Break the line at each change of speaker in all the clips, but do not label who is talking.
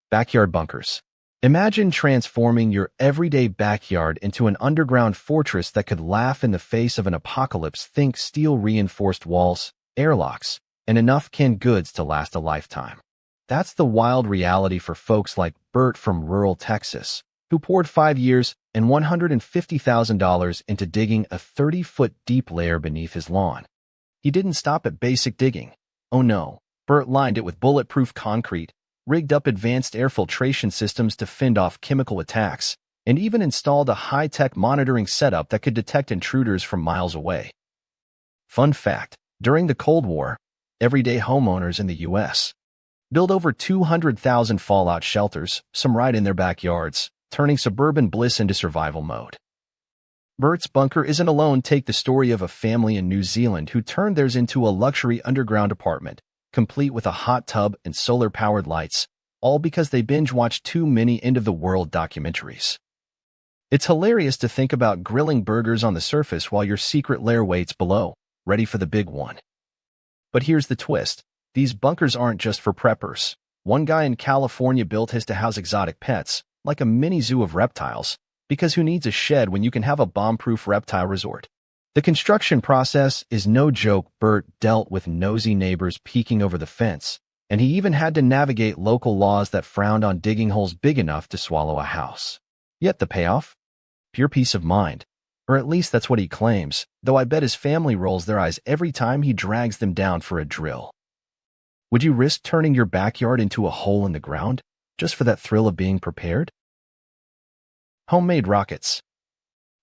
Backyard bunkers. Imagine transforming your everyday backyard into an underground fortress that could laugh in the face of an apocalypse. Think steel-reinforced walls, airlocks, and enough canned goods to last a lifetime. That's the wild reality for folks like Bert from rural Texas, who poured 5 years and $150,000 into digging a 30-foot deep lair beneath his lawn. He didn't stop at basic digging. Oh no, Bert lined it with bulletproof concrete, rigged up advanced air filtration systems to fend off chemical attacks, and even installed a high-tech monitoring setup that could detect intruders from miles away. Fun fact, during the Cold War, everyday homeowners in the U.S. built over 200,000 fallout shelters, some right in their backyards, turning suburban bliss into survival mode. Bert's bunker isn't alone. Take the story of a family in New Zealand who turned theirs into a luxury underground apartment, complete with a hot tub and solar-powered lights, all because they binge-watched too many end-of-the-world documentaries. It's hilarious to think about grilling burgers on the surface while your secret lair waits below, ready for the big one. But here's the twist. These bunkers aren't just for preppers. One guy in California built his to house exotic pets, like a mini zoo of reptiles, because who needs a shed when you can have a bomb-proof reptile resort? The construction process is no joke. Bert dealt with nosy neighbors peeking over the fence, and he even had to navigate local laws that frowned on digging holes big enough to swallow a house. Yet the payoff? Pure peace of mind. Or at least that's what he claims, though I bet his family rolls their eyes every time he drags them down for a drill. Would you risk turning your backyard into a hole in the ground, just for that thrill of being prepared? Homemade rockets.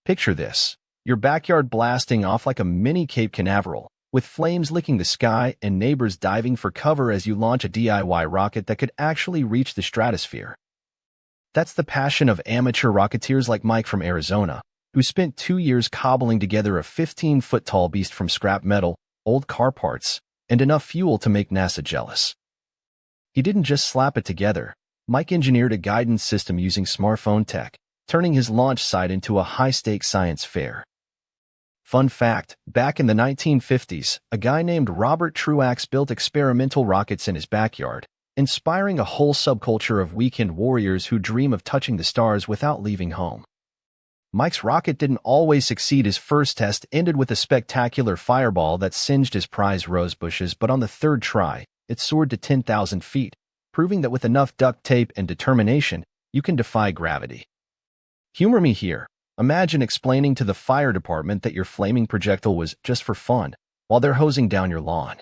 Picture this. Your backyard blasting off like a mini Cape Canaveral, with flames licking the sky and neighbors diving for cover as you launch a DIY rocket that could actually reach the stratosphere. That's the passion of amateur rocketeers like Mike from Arizona, who spent 2 years cobbling together a 15-foot-tall beast from scrap metal, old car parts, and enough fuel to make NASA jealous. He didn't just slap it together. Mike engineered a guidance system using smartphone tech, turning his launch site into a high-stakes science fair. Fun fact, back in the 1950s, a guy named Robert Truax built experimental rockets in his backyard, inspiring a whole subculture of weekend warriors who dream of touching the stars without leaving home. Mike's rocket didn't always succeed. His first test ended with a spectacular fireball that singed his prized rose bushes, but on the third try, it soared to 10,000 feet, proving that with enough duct tape and determination, you can defy gravity. Humor me here. Imagine explaining to the fire department that your flaming projectile was just for fun, while they're hosing down your lawn.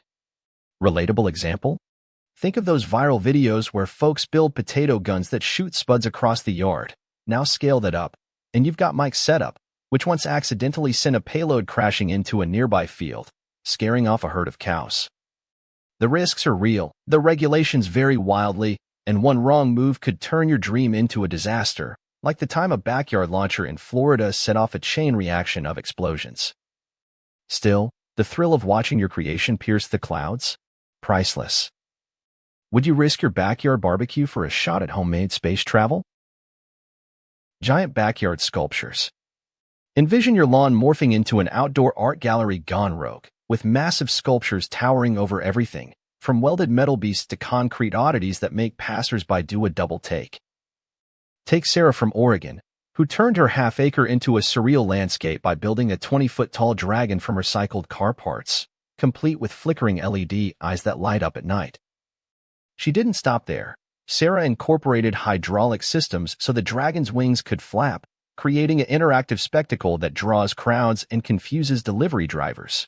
Relatable example? Think of those viral videos where folks build potato guns that shoot spuds across the yard. Now scale that up, and you've got Mike's setup, which once accidentally sent a payload crashing into a nearby field, scaring off a herd of cows. The risks are real, the regulations vary wildly, and one wrong move could turn your dream into a disaster, like the time a backyard launcher in Florida set off a chain reaction of explosions. Still, the thrill of watching your creation pierce the clouds? Priceless. Would you risk your backyard barbecue for a shot at homemade space travel? Giant backyard sculptures. Envision your lawn morphing into an outdoor art gallery gone rogue, with massive sculptures towering over everything, from welded metal beasts to concrete oddities that make passers-by do a double take. Take Sarah from Oregon, who turned her half-acre into a surreal landscape by building a 20-foot-tall dragon from recycled car parts, complete with flickering LED eyes that light up at night. She didn't stop there. Sarah incorporated hydraulic systems so the dragon's wings could flap, creating an interactive spectacle that draws crowds and confuses delivery drivers.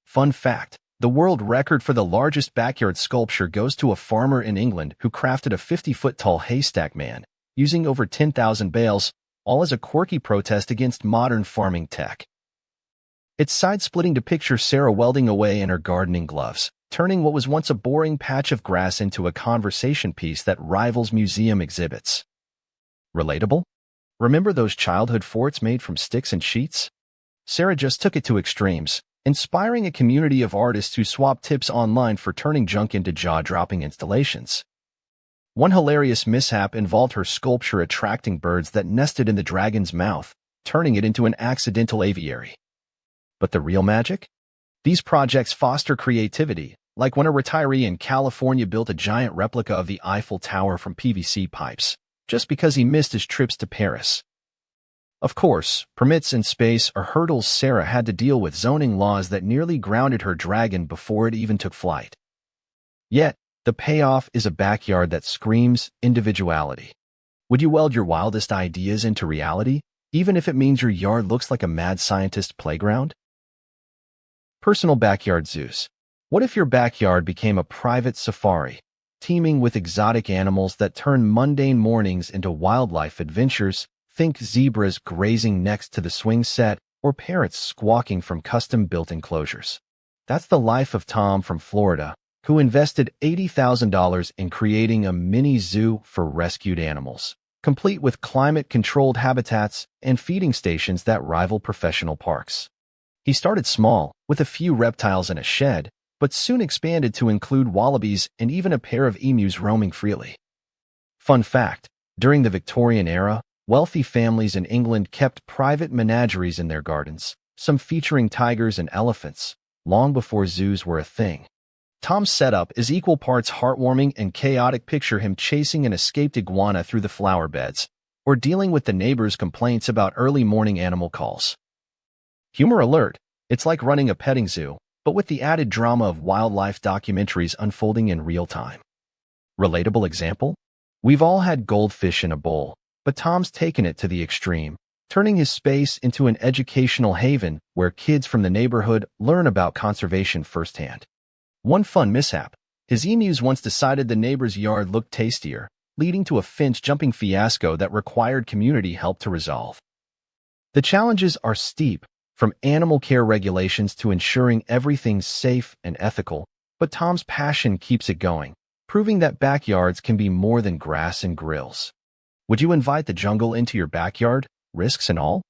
Fun fact, the world record for the largest backyard sculpture goes to a farmer in England who crafted a 50-foot-tall haystack man, using over 10,000 bales, all as a quirky protest against modern farming tech. It's side-splitting to picture Sarah welding away in her gardening gloves, turning what was once a boring patch of grass into a conversation piece that rivals museum exhibits. Relatable? Remember those childhood forts made from sticks and sheets? Sarah just took it to extremes, inspiring a community of artists who swap tips online for turning junk into jaw-dropping installations. One hilarious mishap involved her sculpture attracting birds that nested in the dragon's mouth, turning it into an accidental aviary. But the real magic? These projects foster creativity, like when a retiree in California built a giant replica of the Eiffel Tower from PVC pipes, just because he missed his trips to Paris. Of course, permits and space are hurdles Sarah had to deal with zoning laws that nearly grounded her dragon before it even took flight. Yet, the payoff is a backyard that screams individuality. Would you weld your wildest ideas into reality, even if it means your yard looks like a mad scientist playground? Personal backyard zoos. What if your backyard became a private safari, teeming with exotic animals that turn mundane mornings into wildlife adventures? Think zebras grazing next to the swing set or parrots squawking from custom-built enclosures. That's the life of Tom from Florida, who invested $80,000 in creating a mini zoo for rescued animals, complete with climate-controlled habitats and feeding stations that rival professional parks. He started small, with a few reptiles in a shed, but soon expanded to include wallabies and even a pair of emus roaming freely. Fun fact, during the Victorian era, wealthy families in England kept private menageries in their gardens, some featuring tigers and elephants, long before zoos were a thing. Tom's setup is equal parts heartwarming and chaotic. Picture him chasing an escaped iguana through the flower beds, or dealing with the neighbors' complaints about early morning animal calls. Humor alert, it's like running a petting zoo, but with the added drama of wildlife documentaries unfolding in real time. Relatable example? We've all had goldfish in a bowl, but Tom's taken it to the extreme, turning his space into an educational haven where kids from the neighborhood learn about conservation firsthand. One fun mishap, his emus once decided the neighbor's yard looked tastier, leading to a finch-jumping fiasco that required community help to resolve. The challenges are steep, from animal care regulations to ensuring everything's safe and ethical, but Tom's passion keeps it going, proving that backyards can be more than grass and grills. Would you invite the jungle into your backyard, risks and all?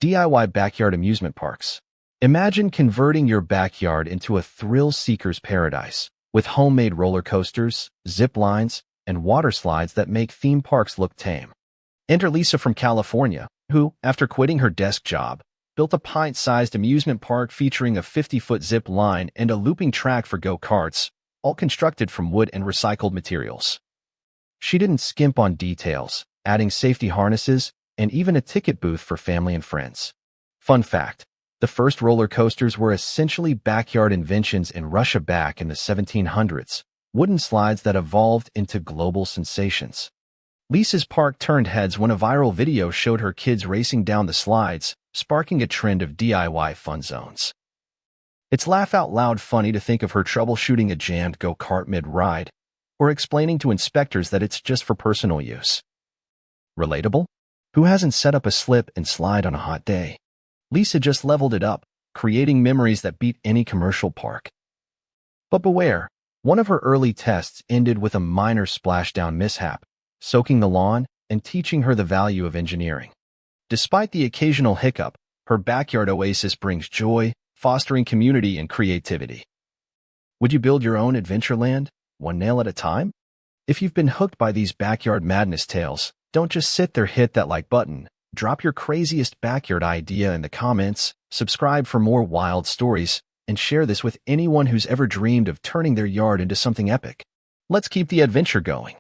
DIY backyard amusement parks. Imagine converting your backyard into a thrill-seeker's paradise, with homemade roller coasters, zip lines, and water slides that make theme parks look tame. Enter Lisa from California, who, after quitting her desk job, built a pint-sized amusement park featuring a 50-foot zip line and a looping track for go-karts, all constructed from wood and recycled materials. She didn't skimp on details, adding safety harnesses and even a ticket booth for family and friends. Fun fact, the first roller coasters were essentially backyard inventions in Russia back in the 1700s, wooden slides that evolved into global sensations. Lisa's park turned heads when a viral video showed her kids racing down the slides, sparking a trend of DIY fun zones. It's laugh-out-loud funny to think of her troubleshooting a jammed go-kart mid-ride, or explaining to inspectors that it's just for personal use. Relatable? Who hasn't set up a slip and slide on a hot day? Lisa just leveled it up, creating memories that beat any commercial park. But beware, one of her early tests ended with a minor splashdown mishap, soaking the lawn and teaching her the value of engineering. Despite the occasional hiccup, her backyard oasis brings joy, fostering community and creativity. Would you build your own Adventureland, one nail at a time? If you've been hooked by these backyard madness tales, don't just sit there, hit that like button. Drop your craziest backyard idea in the comments, subscribe for more wild stories, and share this with anyone who's ever dreamed of turning their yard into something epic. Let's keep the adventure going.